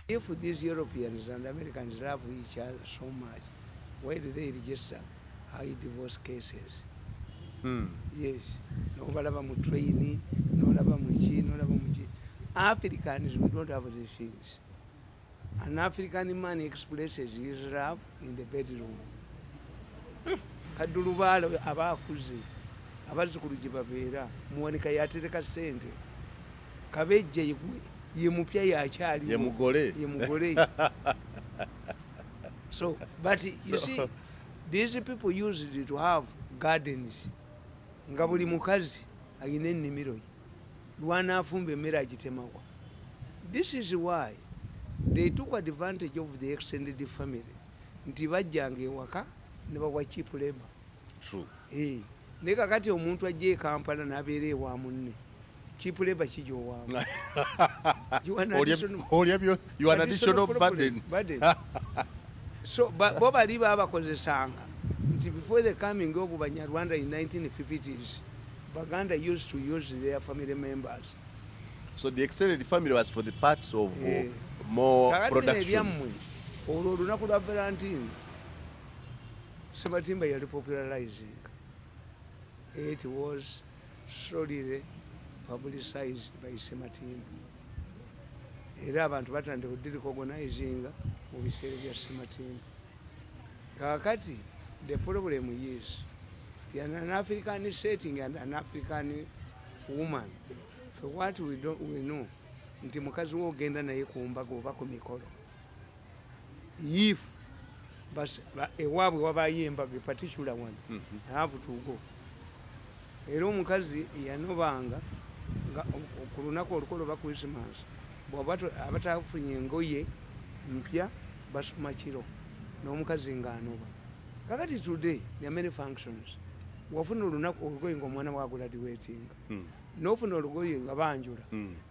If these Europeans and Americans love each other so much, why do they register high divorce cases? Yes. No balaba mu train, no laba mu chi, no laba mu chi. Africans, we don't have these things. An African man expresses his love in the bedroom. Kadulubalo abakuze abazukulu gye babeera muwanika yatereka ssente kabejje ye mupya yakyali ye mugole. So but you see these people used to have gardens nga buli mukazi ayina ennimiro ye lwanaafumba emmere agitemawa. This is why they took advantage of the extended family nti bajjanga ewaka ne bawa cheap labor. True. Ne kakati omuntu ajja e Kampala n'abeera ewa munne cheap labor kijowaamu. You are an additional burden. So bo bali baabakozesanga nti before the coming of Banyarwanda in 1950s, Baganda used to use their family members. So the extended family was for the parts of more production. Olwo olunaku lwa Valentine Sematimba yali popularizing. It was solely publicized by Sematimba. Era abantu batandika okudirecognizinga mu biseera bya Sematimba. Kakati the problem is an African setting and an African woman. For what we know, nti mukazi wo ogenda naye ku mbaga oba ku mikolo. If ewaabwe wabayo embaga particular one, I have to go. Era omukazi yanobanga ku lunaku olukolo oba Christmas abatafunye engoye mpya basoma kiro n'omukazi ng'anoba. Kakati today there are many functions. Wafuna olunaku olugoye ng'omwana wagraduating. Nofuna olugoye nga banjula.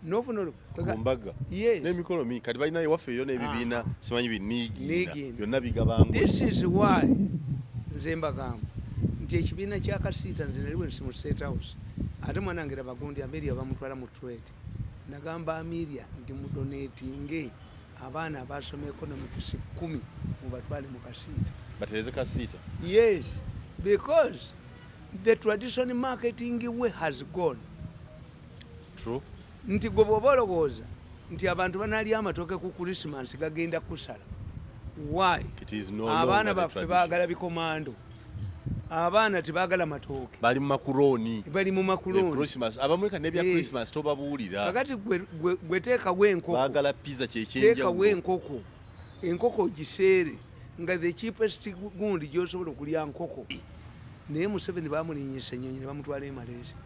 Nofuna kumbaga. Yes. N'emikolo mingi kati balina ewaffe eryo n'ebibiina simanyi biniigiina byonna bigabangula. This is why nze mbagamba nti ekibiina kya Kasiita nze nali wensi mu State House ate mwanangira bagundi Amelia bamutwala mu trade. Nagamba Amelia nti mudonatinge abaana abasoma economics 10 mubatwale mu Kasiita. Batereze Kasiita? Yes, because the traditional marketing way has gone. True. Nti gwe bw'oba olowooza nti abantu banaalya amatooke ku Christmas gagenda kusala. Why? It is no abaana baffe baagala bikomando. Abaana tebaagala matooke. Bali mu makuroni. Bali mu makuroni. Christmas. Abamuleka nebya Christmas tobabuulira. Kakati gwe teekawo enkoko. Baagala pizza kyekyenjawulo. Teekawo enkoko. Enkoko giseere nga the cheapest gundi gy'osobola okulya nkoko. Naye Museveni baamulinnyisa ennyonyi ne bamutwala e Malaysia.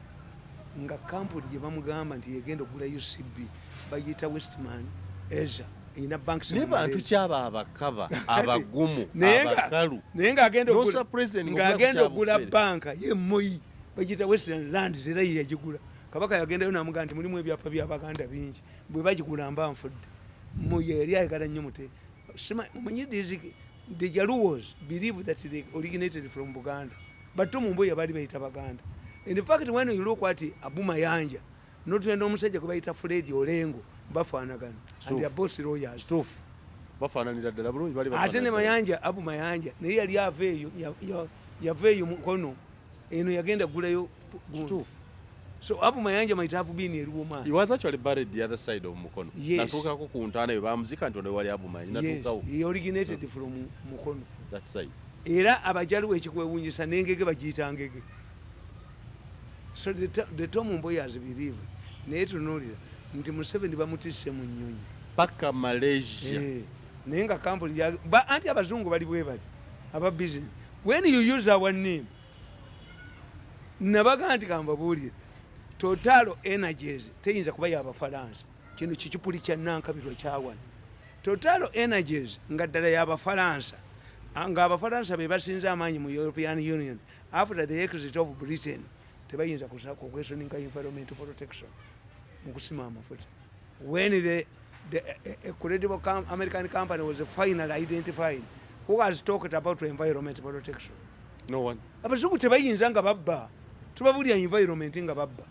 Nga kampuni gye bamugamba nti yegenda okugula UCB bagiyita Westman Asia erina banks. Ne bantu kyaba abakaba abagumu abakalu naye ng'agenda okugula banka ye Moyi bagiyita Western Lands era ye yagigula. Kabaka yagendayo n'amugamba nti mulimu ebyapa by'Abaganda bingi bwe bagigula mba nfudde. Moyi yali ayagala nnyo mute. Mumanyi the Jaluos believe that they originated from Buganda. But to Mumboya bali bayita Baganda. In fact, when you look at Abu Mayanja, not to know Omusajja kubayita Fred Olengo, bafaanagana. And they are both lawyers. Truth. Bafaananira ddala bulungi bali bafaanagana. Ate ne Mayanja, Abu Mayanja, naye yali aveeyo mukono eno yagenda gulayo Truth. So Abu Mayanja might have been a woman. He was actually buried the other side of Mukono. Yes. Natuukako ku ntaana we bamuzika nti ono wali Abu Mayanja. Natuukawo. Yes. He originated from Mukono. That side. Era abajaluwo ekikwewuunyisa n'engege bagiyita ngege. So the Tom Mboyas believe naye tunuulira nti Museveni bamutisse mu nnyonyi. Paka Malaysia. Naye nga kampuni anti abazungu bali bwe bati aba business. When you use our name nabaga nti kambabuulire Total Energies teyinza kuba y'Abafalansa. Kino kikipuli kya Nankabirwa kyawano. Total Energies nga ddala y'Abafalansa. Nga Abafalansa be basinza amaanyi mu European Union after the exit of Britain tebayinza questioning environmental protection mu kusima amafuta. When a credible American company was finally identified, who has talked about environmental protection? No one. Abazungu tebayinza nga babba. Tubabulya environment nga babba.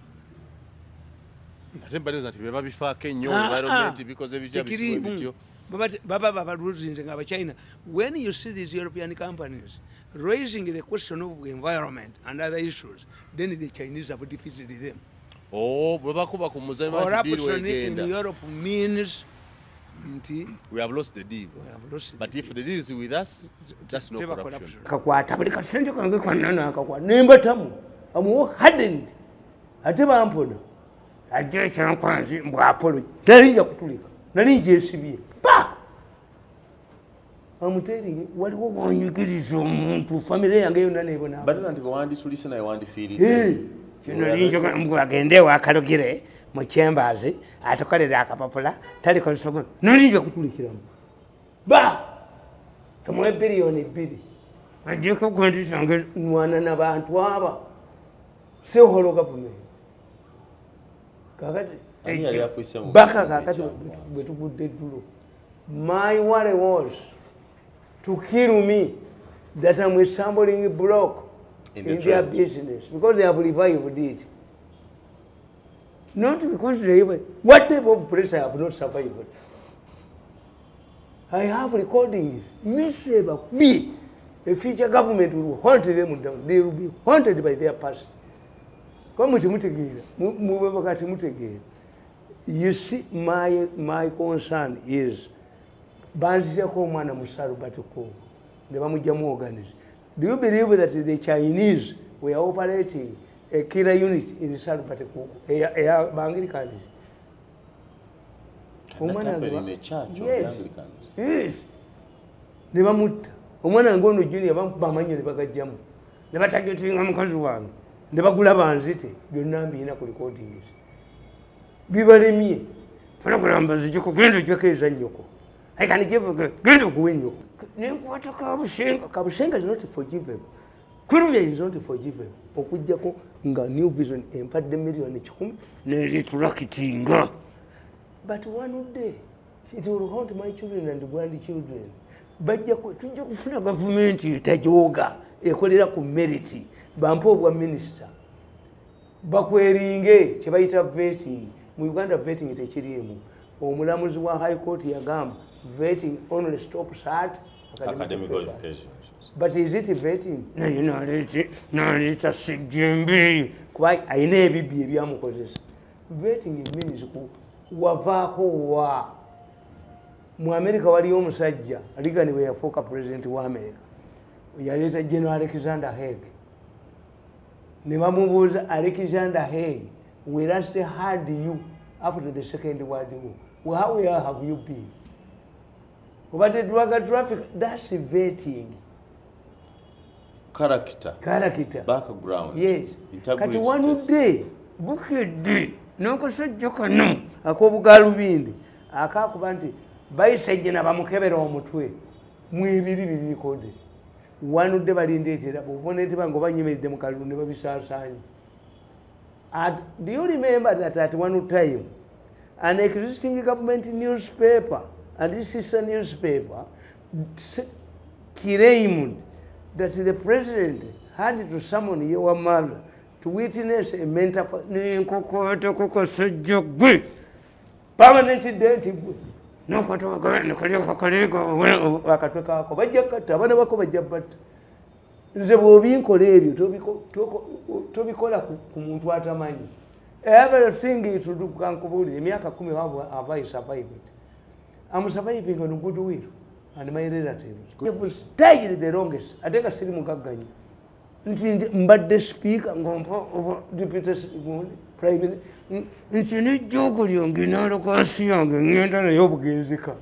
Ate mbaleza nti beba bifaako ennyo environment because ebijja bityo. baba losing China. When you see these European companies raising the question of environment and other issues, then the Chinese have defeated them. Oh, corruption in Europe means we have lost the deal. But if the deal is with us, that's no corruption. Kakwata buli kasente kange kwanana akakwata nemba tamu amu hardened ate bampono ajje kyankwanzi mbwapolo talinja kutulika nalinja esibye pa amuteringi waliwo gwanyigiriza omuntu famire yange yonna nebona badala nti bwanditulise naye wandifiiridde kino linjo agende wakalugire mu chambers atokolera akapapula taliko nsonga nalinja kutulikiramu ba tomwe billion 2 ajje ko gwandisa nge nwana n'abantu aba seholo government kakati baka kakati betugudde ddulo my worry was to kill me that I'm a stumbling block in their business because they have revived it. Not because they have what type of pressure I have not survived. I have recordings. Miserable. B. A future government will haunt them down. They will be haunted by their past. You see, my concern is do you believe that the Chinese were operating a killer unit in Salvatore? Anglicans. Can that happen in a church of the Anglicans? Yes. Never mut. Omwana ngono junior bamanye ne bagajamu. Ne batagetinga mukazi wange. Ne bagula banzite byonna mbina ku recordings. Bibalemye. Fana kulambaza jiko gendo jokeza nyoko. I can give gendo kuwenyo. Nenkwata kabushenga is not forgivable. Kuruvya is not forgivable. Okujjako nga new vision empadde million 10 ne litulakitinga. But one day it will haunt my children and grandchildren. Bajja tujja kufuna government etajoga ekolera ku merit bampo obwa minister bakweringe kyebayita vetting mu Uganda vetting tekirimu omulamuzi wa high court yagamba vetting only stops at academic qualifications. But is it vetting? No, you know, it's a sigimbi. Quite I never be a yamukozesa. Vetting means wavaako wa mu America wali omusajja Reagan we yafuuka president wa America yaleeta General Alexander Haig ne bamubuuza Alexander Haig we last had you after the Second World War where have you been? But the drug traffic, that's vetting. Character. Background. Yes. Integrity. Kati one day, bukedde n'okasajja kano ak'obugalubindi akakuba nti bayisajja na bamukebera omutwe mu ebiri birikode wanudde balindeetera bw'oboneeteba ng'obanyimiridde mu kalulu ne babisaasaanya. Do you remember that at one time an existing government newspaper and this is a newspaper claimed that the president had to summon your mother to witness a mental permanent death. No, nze bw'obinkola ebyo tobikola ku muntu atamanyi. Everything ituduka nkubuulire emyaka 10 have I survived. I'm surviving on goodwill and my relatives. I've stayed the longest. I think I still mugagganyi. Mbadde speaker ng'ompa deputy prime minister. Nti n'ejjoogo lyange n'alokasi yange ngenda naye obugenzeka.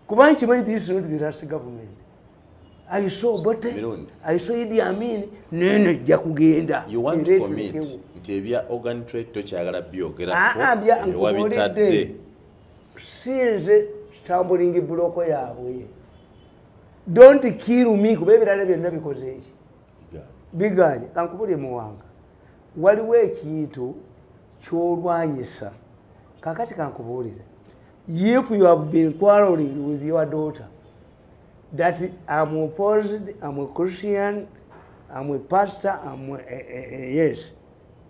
Kuba nkimanyi this is not the last government. I saw Bote, I saw Idi Amin, nene ejja kugenda. You want to commit nti ebya organ trade tokyagala byogerako wabitadde. Sinze stumbling block yaabwe. Don't kill me kuba ebirala byonna bikoze eki. Biganye kankubulye muwanga. Waliwo ekintu ky'olwanyisa. Kakati kankubulire. If you have been quarreling with your daughter, that I'm opposed, I'm a Christian, I'm a pastor, yes,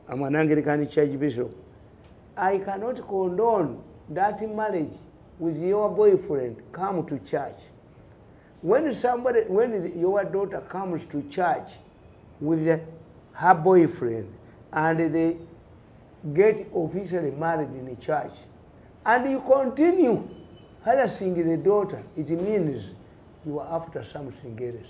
I'm an Anglican church bishop. I cannot condone that marriage with your boyfriend come to church. When your daughter comes to church with her boyfriend and they get officially married in the church, and you continue harassing the daughter, it means you are after something else.